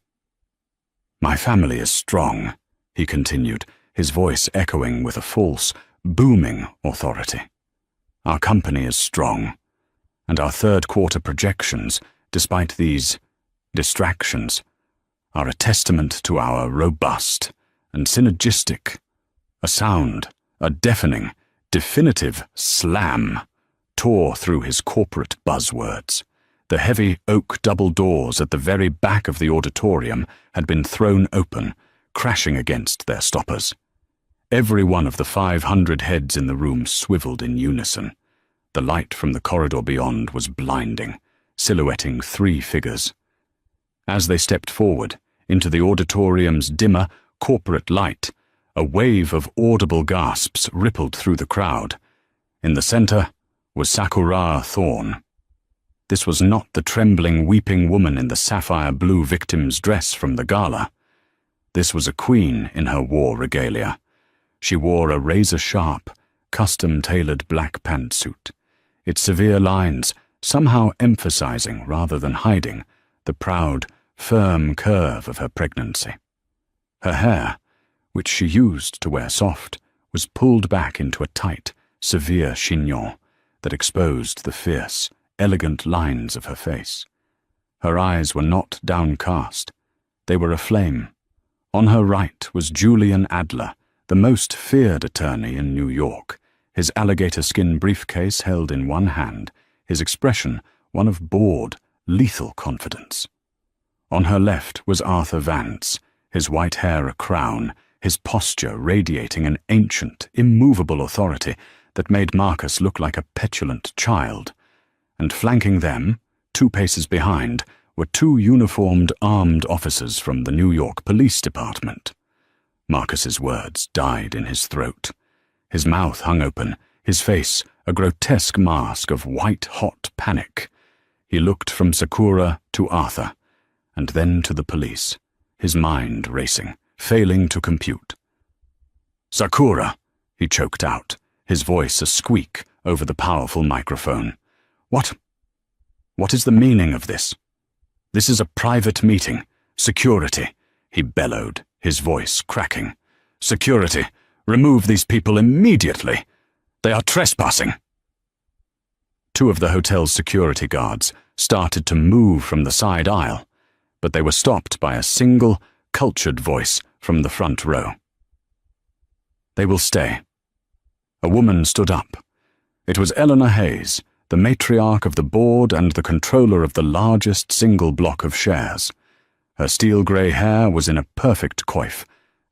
My family is strong, he continued, his voice echoing with a false, booming authority. Our company is strong, and our third-quarter projections, despite these distractions, are a testament to our robust and synergistic, a sound, a deafening, definitive slam tore through his corporate buzzwords. The heavy oak double doors at the very back of the auditorium had been thrown open, crashing against their stoppers. Every one of the 500 heads in the room swiveled in unison. The light from the corridor beyond was blinding, silhouetting 3 figures. As they stepped forward, into the auditorium's dimmer, corporate light, a wave of audible gasps rippled through the crowd. In the center was Sakura Thorn. This was not the trembling, weeping woman in the sapphire blue victim's dress from the gala. This was a queen in her war regalia. She wore a razor-sharp, custom-tailored black pantsuit, its severe lines somehow emphasizing rather than hiding the proud, firm curve of her pregnancy. Her hair, which she used to wear soft, was pulled back into a tight, severe chignon that exposed the fierce, elegant lines of her face. Her eyes were not downcast. They were aflame. On her right was Julian Adler, the most feared attorney in New York, his alligator skin briefcase held in one hand, his expression one of bored, lethal confidence. On her left was Arthur Vance, his white hair a crown, his posture radiating an ancient, immovable authority that made Marcus look like a petulant child. And flanking them, 2 paces behind, were 2 uniformed armed officers from the New York Police Department. Marcus's words died in his throat. His mouth hung open, his face a grotesque mask of white-hot panic. He looked from Sakura to Arthur, and then to the police, his mind racing, failing to compute. "Sakura," he choked out, his voice a squeak over the powerful microphone. What is the meaning of this? This is a private meeting. Security," he bellowed, his voice cracking. "Security, remove these people immediately. They are trespassing." 2 of the hotel's security guards started to move from the side aisle, but they were stopped by a single, cultured voice from the front row. "They will stay." A woman stood up. It was Eleanor Hayes, the matriarch of the board and the controller of the largest single block of shares. Her steel-grey hair was in a perfect coif,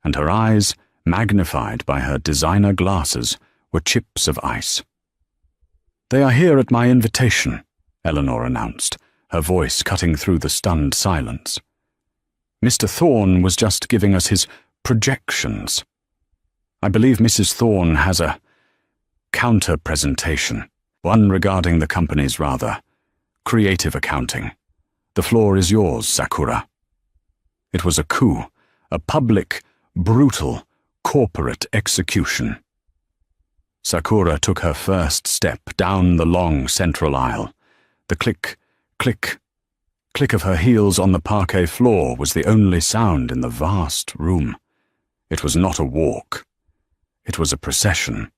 and her eyes, magnified by her designer glasses, were chips of ice. "They are here at my invitation," Eleanor announced, her voice cutting through the stunned silence. "Mr. Thorn was just giving us his projections. I believe Mrs. Thorn has a counter-presentation, one regarding the company's rather creative accounting. The floor is yours, Sakura." It was a coup, a public, brutal, corporate execution. Sakura took her first step down the long central aisle. The click, click, click of her heels on the parquet floor was the only sound in the vast room. It was not a walk. It was a procession.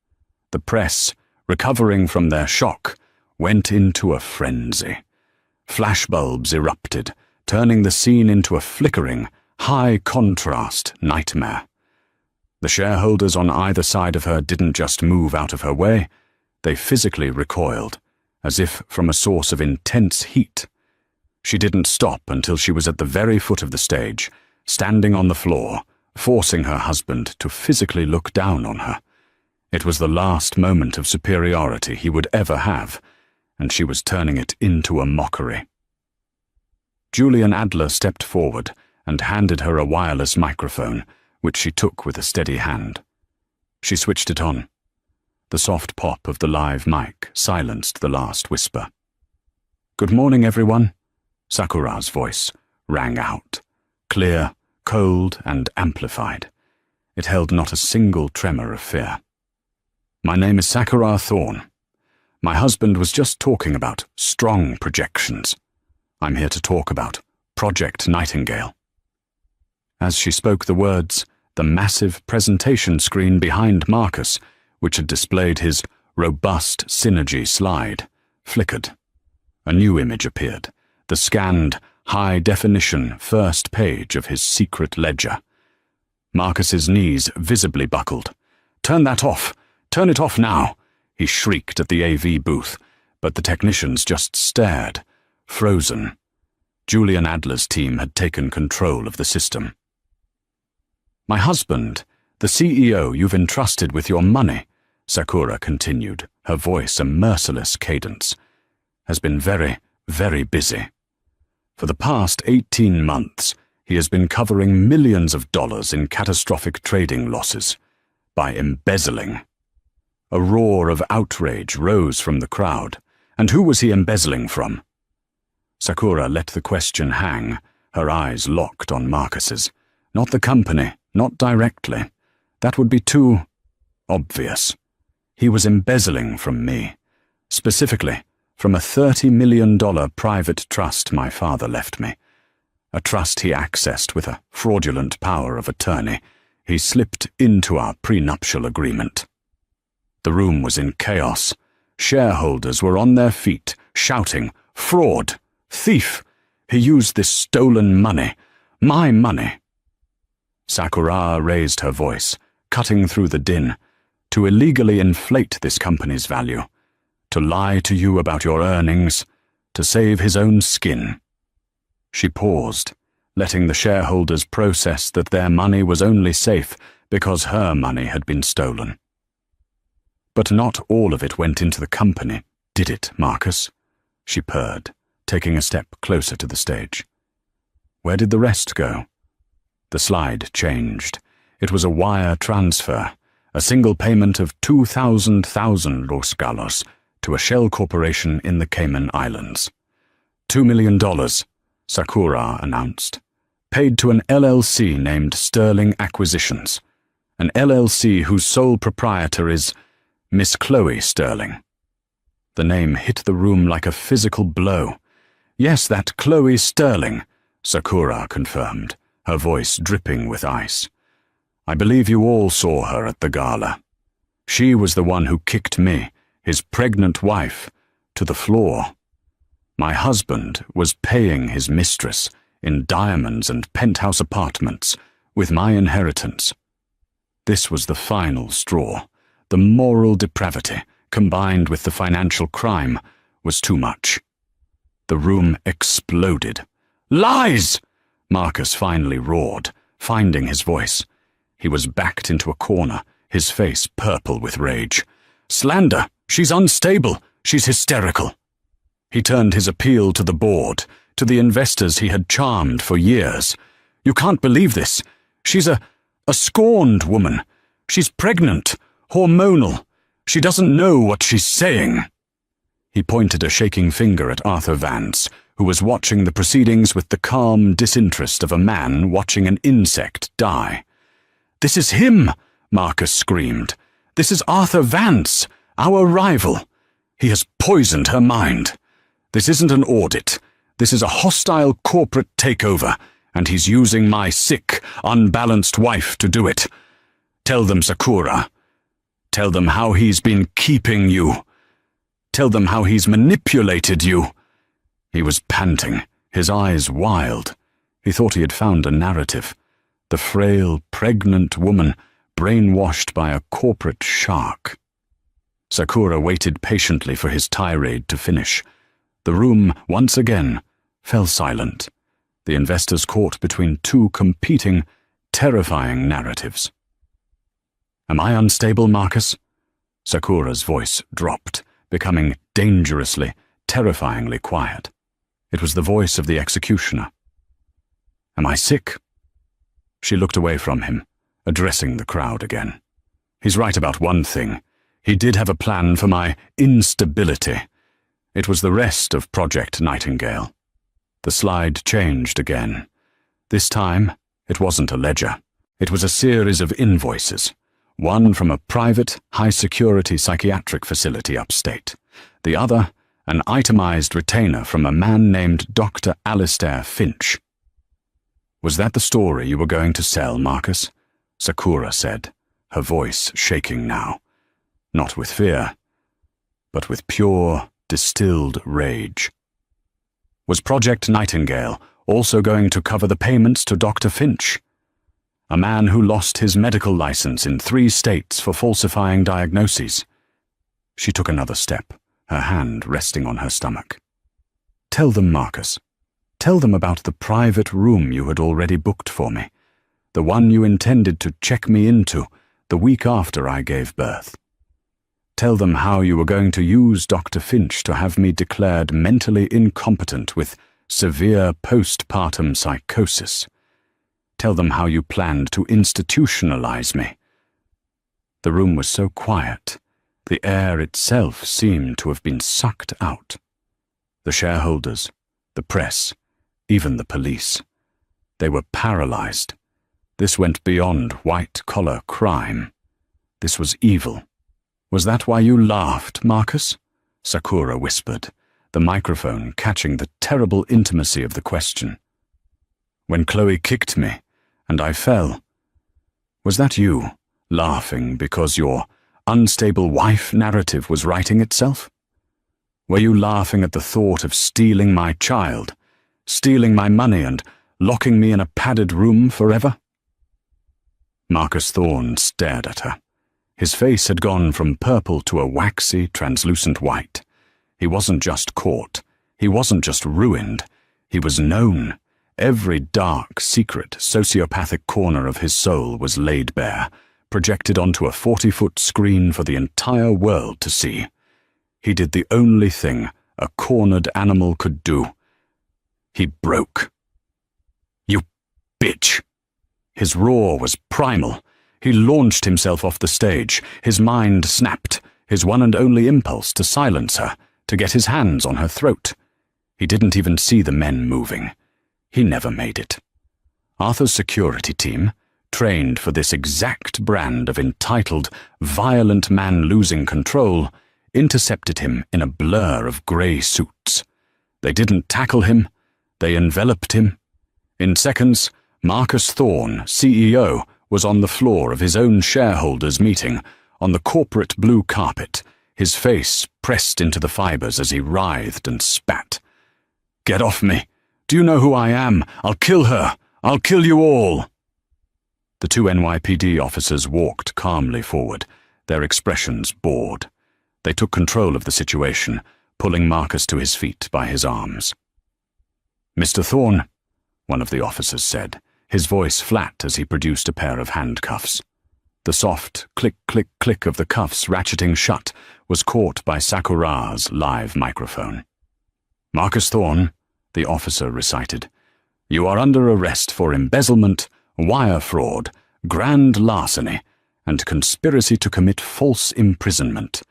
The press, recovering from their shock, went into a frenzy. Flashbulbs erupted, turning the scene into a flickering, high-contrast nightmare. The shareholders on either side of her didn't just move out of her way, they physically recoiled, as if from a source of intense heat. She didn't stop until she was at the very foot of the stage, standing on the floor, forcing her husband to physically look down on her. It was the last moment of superiority he would ever have, and she was turning it into a mockery. Julian Adler stepped forward and handed her a wireless microphone, which she took with a steady hand. She switched it on. The soft pop of the live mic silenced the last whisper. "Good morning, everyone," Sakura's voice rang out, clear, cold, and amplified. It held not a single tremor of fear. "My name is Sakura Thorne. My husband was just talking about strong projections. I'm here to talk about Project Nightingale." As she spoke the words, the massive presentation screen behind Marcus, which had displayed his robust Synergy slide, flickered. A new image appeared, the scanned, high-definition first page of his secret ledger. Marcus's knees visibly buckled. "Turn that off! Turn it off now!" he shrieked at the AV booth, but the technicians just stared, frozen. Julian Adler's team had taken control of the system. "My husband, the CEO you've entrusted with your money," Sakura continued, her voice a merciless cadence, "has been very, very busy. For the past 18 months, he has been covering millions of dollars in catastrophic trading losses by embezzling." A roar of outrage rose from the crowd. And who was he embezzling from? Sakura let the question hang, her eyes locked on Marcus's. Not the company, not directly. That would be too obvious. He was embezzling from me, specifically from a $30 million private trust my father left me. A trust he accessed with a fraudulent power of attorney. He slipped into our prenuptial agreement. The room was in chaos. Shareholders were on their feet, shouting, "Fraud! Thief! He used this stolen money! My money!" Sakura raised her voice, cutting through the din, to illegally inflate this company's value, to lie to you about your earnings, to save his own skin. She paused, letting the shareholders process that their money was only safe because her money had been stolen. "But not all of it went into the company, did it, Marcus?" she purred, taking a step closer to the stage. "Where did the rest go?" The slide changed. It was a wire transfer, a single payment of 2,000 Rosgalos to a shell corporation in the Cayman Islands. $2 million, Sakura announced, paid to an LLC named Sterling Acquisitions, an LLC whose sole proprietor is Miss Chloe Sterling. The name hit the room like a physical blow. "Yes, that Chloe Sterling," Sakura confirmed, her voice dripping with ice. "I believe you all saw her at the gala. She was the one who kicked me, his pregnant wife, to the floor. My husband was paying his mistress in diamonds and penthouse apartments with my inheritance. This was the final straw. The moral depravity, combined with the financial crime, was too much." The room exploded. "Lies!" Marcus finally roared, finding his voice. He was backed into a corner, his face purple with rage. "Slander! She's unstable! She's hysterical!" He turned his appeal to the board, to the investors he had charmed for years. "You can't believe this. She's a scorned woman. She's pregnant. Hormonal. She doesn't know what she's saying." He pointed a shaking finger at Arthur Vance, who was watching the proceedings with the calm disinterest of a man watching an insect die. "This is him!" Marcus screamed. "This is Arthur Vance, our rival. He has poisoned her mind. This isn't an audit. This is a hostile corporate takeover, and he's using my sick, unbalanced wife to do it. Tell them, Sakura. Tell them how he's been keeping you. Tell them how he's manipulated you." He was panting, his eyes wild. He thought he had found a narrative. The frail, pregnant woman, brainwashed by a corporate shark. Sakura waited patiently for his tirade to finish. The room, once again, fell silent, the investors caught between two competing, terrifying narratives. "Am I unstable, Marcus?" Sakura's voice dropped, becoming dangerously, terrifyingly quiet. It was the voice of the executioner. "Am I sick?" She looked away from him, addressing the crowd again. "He's right about one thing. He did have a plan for my instability. It was the rest of Project Nightingale." The slide changed again. This time, it wasn't a ledger. It was a series of invoices. One from a private, high-security psychiatric facility upstate. The other, an itemized retainer from a man named Dr. Alistair Finch. "Was that the story you were going to sell, Marcus?" Sakura said, her voice shaking now. Not with fear, but with pure, distilled rage. Was Project Nightingale also going to cover the payments to Dr. Finch? A man who lost his medical license in 3 states for falsifying diagnoses. She took another step, her hand resting on her stomach. "Tell them, Marcus. Tell them about the private room you had already booked for me, the one you intended to check me into the week after I gave birth. Tell them how you were going to use Dr. Finch to have me declared mentally incompetent with severe postpartum psychosis. Tell them how you planned to institutionalize me." The room was so quiet, the air itself seemed to have been sucked out. The shareholders, the press, even the police. They were paralyzed. This went beyond white-collar crime. This was evil. "Was that why you laughed, Marcus?" Sakura whispered, the microphone catching the terrible intimacy of the question. "When Chloe kicked me, and I fell. Was that you, laughing because your unstable wife narrative was writing itself? Were you laughing at the thought of stealing my child, stealing my money and locking me in a padded room forever?" Marcus Thorne stared at her. His face had gone from purple to a waxy, translucent white. He wasn't just caught. He wasn't just ruined. He was known. Every dark, secret, sociopathic corner of his soul was laid bare, projected onto a 40-foot screen for the entire world to see. He did the only thing a cornered animal could do. He broke. "You bitch!" His roar was primal. He launched himself off the stage. His mind snapped, his one and only impulse to silence her, to get his hands on her throat. He didn't even see the men moving. He never made it. Arthur's security team, trained for this exact brand of entitled, violent man losing control, intercepted him in a blur of grey suits. They didn't tackle him. They enveloped him. In seconds, Marcus Thorne, CEO, was on the floor of his own shareholders' meeting, on the corporate blue carpet, his face pressed into the fibers as he writhed and spat. "Get off me! Do you know who I am? I'll kill her! I'll kill you all!" The 2 NYPD officers walked calmly forward, their expressions bored. They took control of the situation, pulling Marcus to his feet by his arms. "Mr. Thorne," one of the officers said, his voice flat as he produced a pair of handcuffs. The soft click-click-click of the cuffs ratcheting shut was caught by Sakura's live microphone. "Marcus Thorne," the officer recited, "you are under arrest for embezzlement, wire fraud, grand larceny, and conspiracy to commit false imprisonment.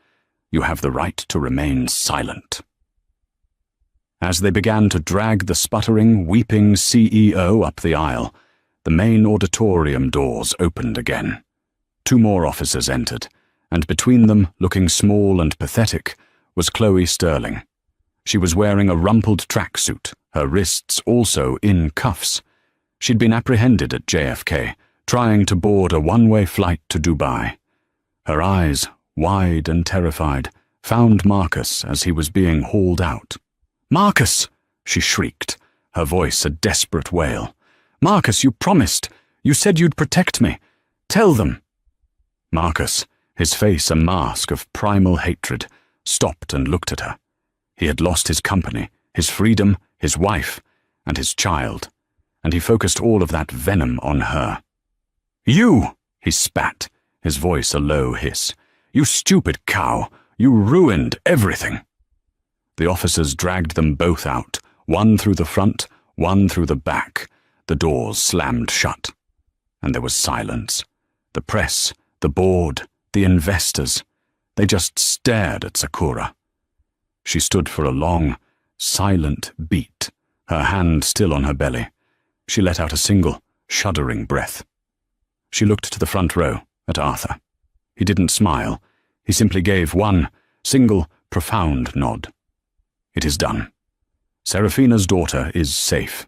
You have the right to remain silent." As they began to drag the sputtering, weeping CEO up the aisle, the main auditorium doors opened again. 2 more officers entered, and between them, looking small and pathetic, was Chloe Sterling. She was wearing a rumpled tracksuit, her wrists also in cuffs. She'd been apprehended at JFK, trying to board a one-way flight to Dubai. Her eyes, wide and terrified, found Marcus as he was being hauled out. "Marcus!" she shrieked, her voice a desperate wail. "Marcus, you promised. You said you'd protect me. Tell them." Marcus, his face a mask of primal hatred, stopped and looked at her. He had lost his company, his freedom, his wife, and his child, and he focused all of that venom on her. "You!" he spat, his voice a low hiss. "You stupid cow! You ruined everything!" The officers dragged them both out, one through the front, one through the back. The doors slammed shut. And there was silence. The press, the board, the investors, they just stared at Sakura. She stood for a long, silent beat, her hand still on her belly. She let out a single, shuddering breath. She looked to the front row, at Arthur. He didn't smile. He simply gave one, single, profound nod. "It is done. Seraphina's daughter is safe."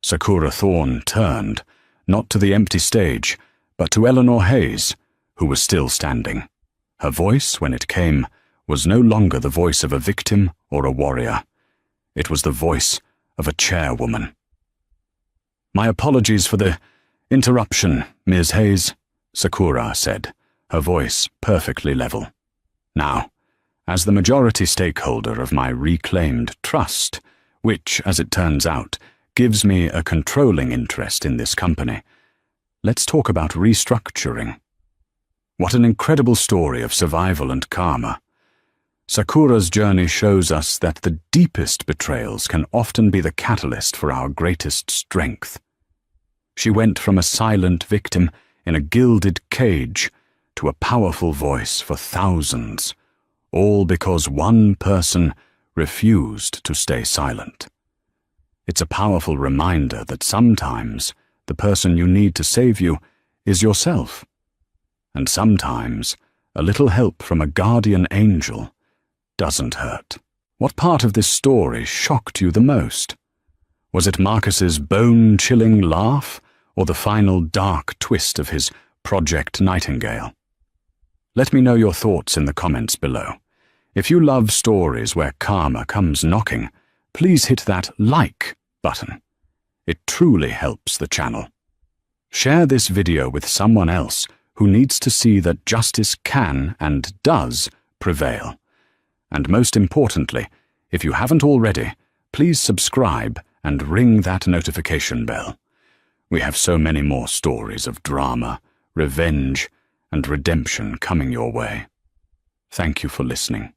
Sakura Thorne turned, not to the empty stage, but to Eleanor Hayes, who was still standing. Her voice, when it came, was no longer the voice of a victim or a warrior. It was the voice of a chairwoman. "My apologies for the interruption, Ms. Hayes," Sakura said, her voice perfectly level. "Now, as the majority stakeholder of my reclaimed trust, which, as it turns out, gives me a controlling interest in this company, let's talk about restructuring. What an incredible story of survival and karma. Sakura's journey shows us that the deepest betrayals can often be the catalyst for our greatest strength. She went from a silent victim in a gilded cage to a powerful voice for thousands, all because one person refused to stay silent. It's a powerful reminder that sometimes the person you need to save you is yourself. And sometimes a little help from a guardian angel doesn't hurt. What part of this story shocked you the most? Was it Marcus's bone-chilling laugh, or the final dark twist of his Project Nightingale? Let me know your thoughts in the comments below. If you love stories where karma comes knocking, please hit that like button. It truly helps the channel. Share this video with someone else who needs to see that justice can and does prevail. And most importantly, if you haven't already, please subscribe and ring that notification bell. We have so many more stories of drama, revenge, and redemption coming your way. Thank you for listening.